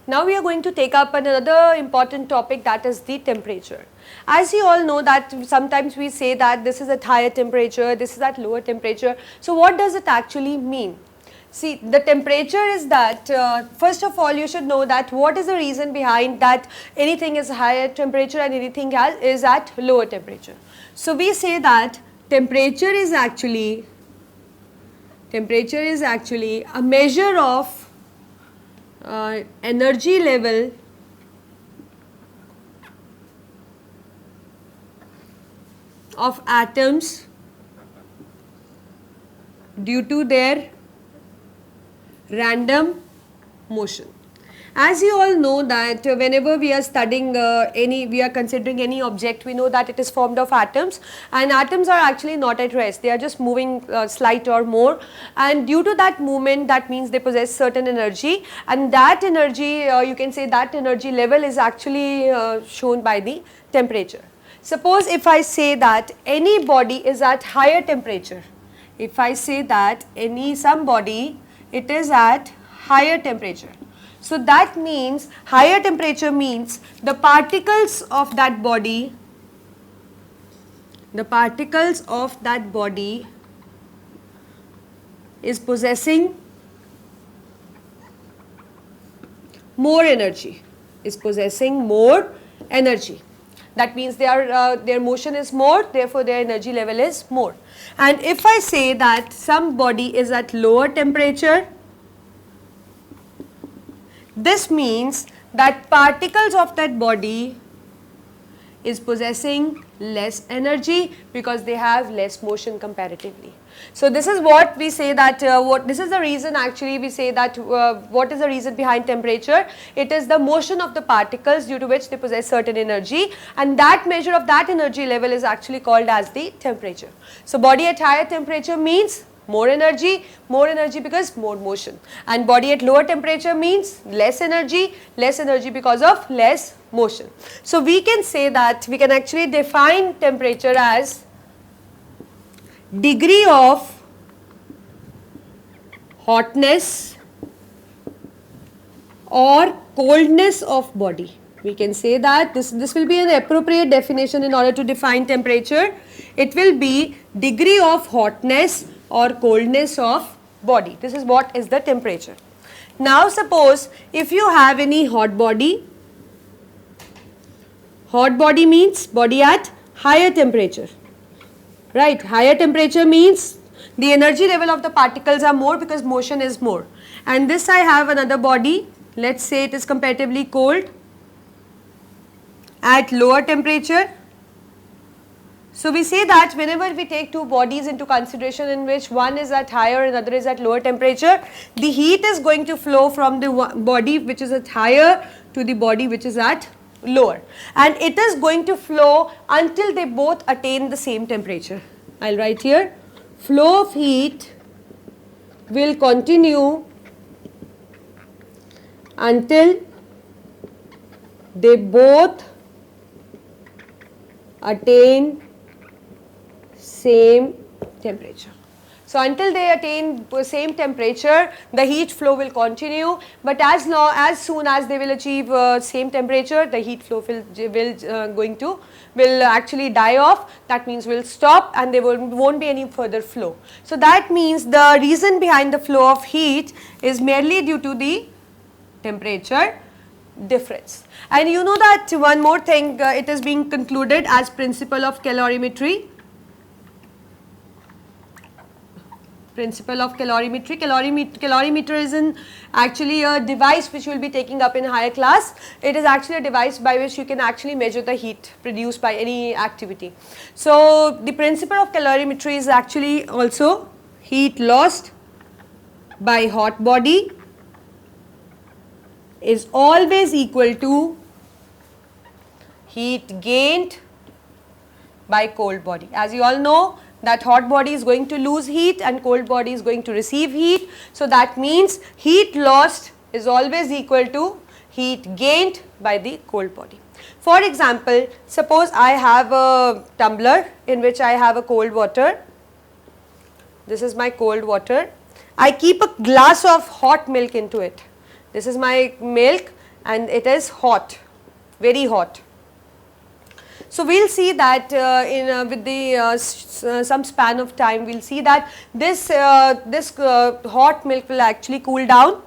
Now we are going to take up another important topic, that is the temperature. As you all know that sometimes we say that this is at higher temperature, this is at lower temperature. So what does it actually mean? See, the temperature is that, first of all you should know that what is the reason behind that anything is higher temperature and anything is at lower temperature. So we say that temperature is actually a measure of energy level of atoms due to their random motion. As you all know that whenever we are studying we are considering any object, we know that it is formed of atoms, and atoms are actually not at rest, they are just moving slight or more, and due to that movement, that means they possess certain energy, and that energy you can say that energy level is actually shown by the temperature. Suppose if I say that any body is at higher temperature, if I say that some body it is at higher temperature. So that means higher temperature means the particles of that body is possessing more energy, That means their motion is more, therefore their energy level is more. And if I say that some body is at lower temperature, this means that particles of that body is possessing less energy because they have less motion comparatively. So this is what we say that this is the reason actually we say that what is the reason behind temperature? It is the motion of the particles due to which they possess certain energy, and that measure of that energy level is actually called as the temperature. So body at higher temperature means more energy because more motion, and body at lower temperature means less energy because of less motion. So we can say that we can actually define temperature as degree of hotness or coldness of body. We can say that this will be an appropriate definition in order to define temperature. It will be degree of hotness or coldness of body. This is what is the temperature. Now suppose if you have any hot body means body at higher temperature, right? Higher temperature means the energy level of the particles are more because motion is more. And this I have another body, let's say it is comparatively cold at lower temperature. So we say that whenever we take two bodies into consideration in which one is at higher and other is at lower temperature, the heat is going to flow from the body which is at higher to the body which is at lower, and it is going to flow until they both attain the same temperature. I will write here, flow of heat will continue until they both attain same temperature. So until they attain same temperature, the heat flow will continue, but as soon as they will achieve same temperature, the heat flow will actually die off. That means will stop and there won't be any further flow. So that means the reason behind the flow of heat is merely due to the temperature difference. And you know that one more thing, it is being concluded as principle of calorimetry. Calorimeter is actually a device which we will be taking up in higher class. It is actually a device by which you can actually measure the heat produced by any activity. So the principle of calorimetry is actually also heat lost by hot body is always equal to heat gained by cold body. As you all know that hot body is going to lose heat and cold body is going to receive heat. So that means heat lost is always equal to heat gained by the cold body. For example, suppose I have a tumbler in which I have a cold water. This is my cold water. I keep a glass of hot milk into it. This is my milk and it is hot, very hot. So we'll see that with the some span of time, we'll see that this hot milk will actually cool down.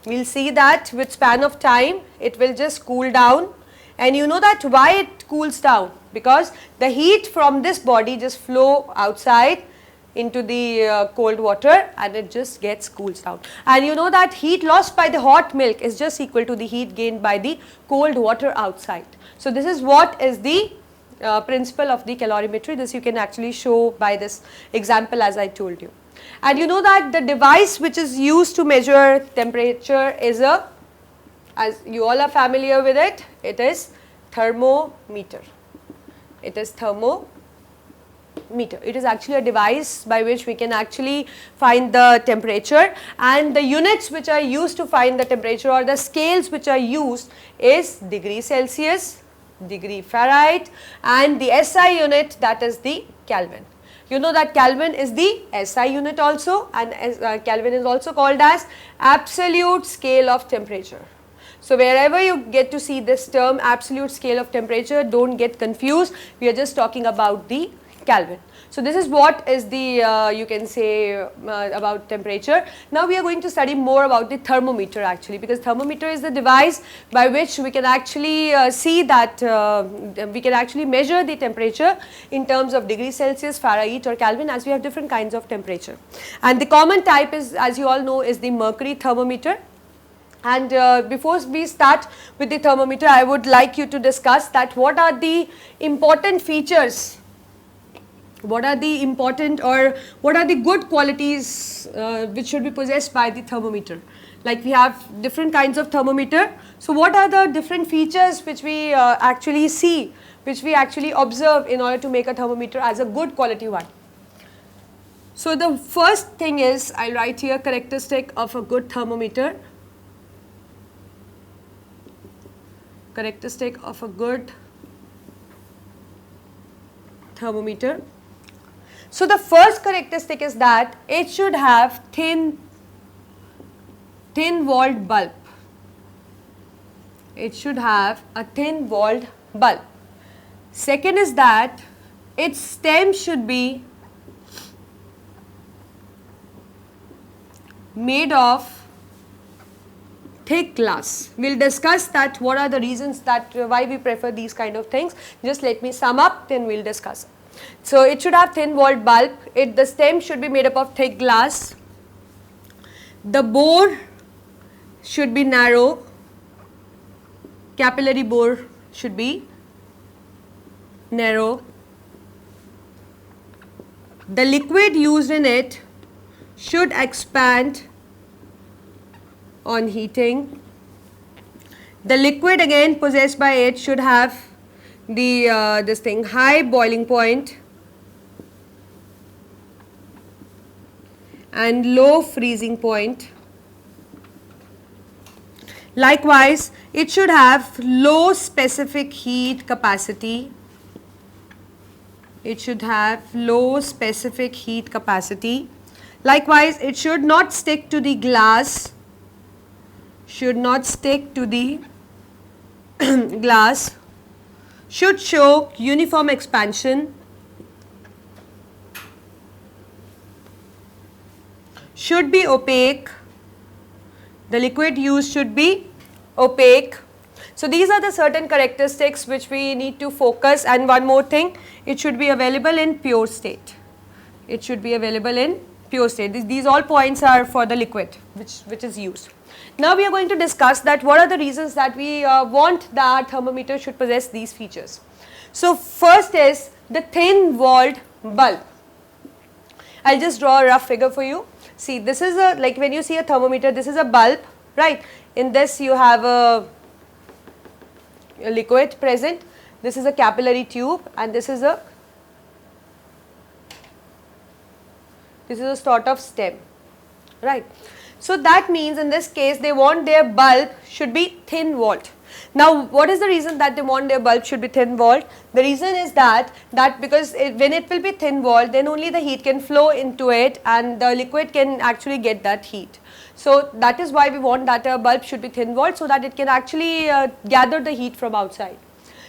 We'll see that with span of time, it will just cool down, and you know that why it cools down, because the heat from this body just flow outside into the cold water, and it just gets cools down. And you know that heat lost by the hot milk is just equal to the heat gained by the cold water outside. So this is what is the principle of the calorimetry. This you can actually show by this example as I told you. And you know that the device which is used to measure temperature is a, as you all are familiar with it, it is thermometer. It is thermometer. It is actually a device by which we can actually find the temperature, and the units which are used to find the temperature, or the scales which are used, is degree Celsius, degree Fahrenheit, and the SI unit, that is the Kelvin. You know that Kelvin is the SI unit also, and Kelvin is also called as absolute scale of temperature. So wherever you get to see this term absolute scale of temperature, don't get confused, we are just talking about the Kelvin. So this is what is the you can say about temperature. Now we are going to study more about the thermometer actually, because thermometer is the device by which we can actually see that we can actually measure the temperature in terms of degree Celsius, Fahrenheit or Kelvin, as we have different kinds of temperature. And the common type is, as you all know, is the mercury thermometer. And before we start with the thermometer, I would like you to discuss that what are the important features, what are the important or what are the good qualities which should be possessed by the thermometer. Like we have different kinds of thermometer. So what are the different features which we actually see, which we actually observe in order to make a thermometer as a good quality one? So the first thing is, I'll write here characteristic of a good thermometer. Characteristic of a good thermometer. So the first characteristic is that it should have thin walled bulb. It should have a thin walled bulb. Second is that its stem should be made of thick glass. We'll discuss that what are the reasons that why we prefer these kind of things. Just let me sum up, then we'll discuss. So it should have thin walled bulb. The stem should be made up of thick glass. The bore should be narrow. Capillary bore should be narrow. The liquid used in it should expand on heating. The liquid again possessed by it should have the high boiling point and low freezing point. Likewise, it should have low specific heat capacity. It should have low specific heat capacity. Likewise, it should not stick to the glass. Should not stick to the glass. Should show uniform expansion. Should be opaque. The liquid used should be opaque. So these are the certain characteristics which we need to focus. And one more thing, it should be available in pure state. It should be available in pure state. These all points are for the liquid which is used. Now we are going to discuss that what are the reasons that we want that thermometer should possess these features. So first is the thin walled bulb. I'll just draw a rough figure for you. See, this is a, like when you see a thermometer, this is a bulb, right? In this you have a liquid present. This is a capillary tube, and this is a sort of stem, right? So that means in this case they want their bulb should be thin walled. Now what is the reason that they want their bulb should be thin walled? The reason is that because when it will be thin walled, then only the heat can flow into it and the liquid can actually get that heat. So that is why we want that a bulb should be thin walled, so that it can actually gather the heat from outside.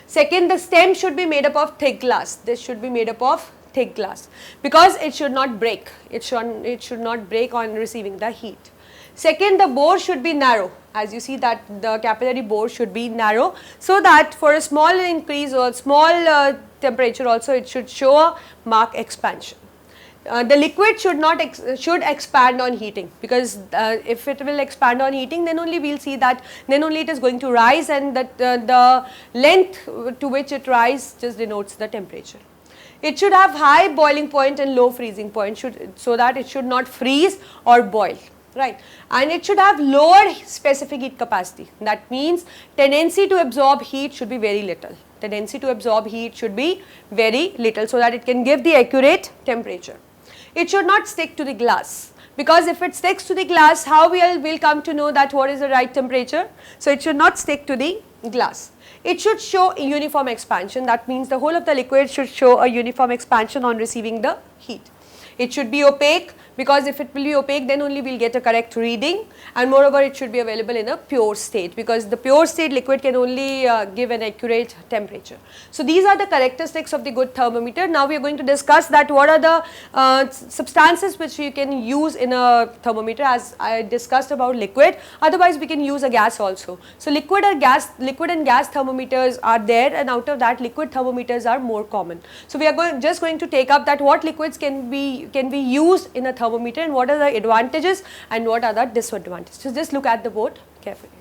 Second, the stem should be made up of thick glass. This should be made up of thick glass because it should not break. It should not break on receiving the heat. Second, the bore should be narrow. As you see that the capillary bore should be narrow, so that for a small increase or small temperature also it should show a marked expansion. The liquid should expand on heating, because if it will expand on heating, then only we will see that, then only it is going to rise, and that the length to which it rises just denotes the temperature. It should have high boiling point and low freezing point, so that it should not freeze or boil, right. And it should have lower specific heat capacity. That means tendency to absorb heat should be very little. Tendency to absorb heat should be very little, so that it can give the accurate temperature. It should not stick to the glass, because if it sticks to the glass, how we'll come to know that what is the right temperature? So it should not stick to the glass. It should show a uniform expansion. That means the whole of the liquid should show a uniform expansion on receiving the heat. It should be opaque, because if it will be opaque, then only we will get a correct reading, and moreover it should be available in a pure state, because the pure state liquid can only give an accurate temperature. So these are the characteristics of the good thermometer. Now we are going to discuss that what are the substances which you can use in a thermometer, as I discussed about liquid. Otherwise we can use a gas also. So liquid and gas thermometers are there, and out of that liquid thermometers are more common. So we are just going to take up that what liquids can be used in a thermometer, and what are the advantages and what are the disadvantages. So just look at the board carefully.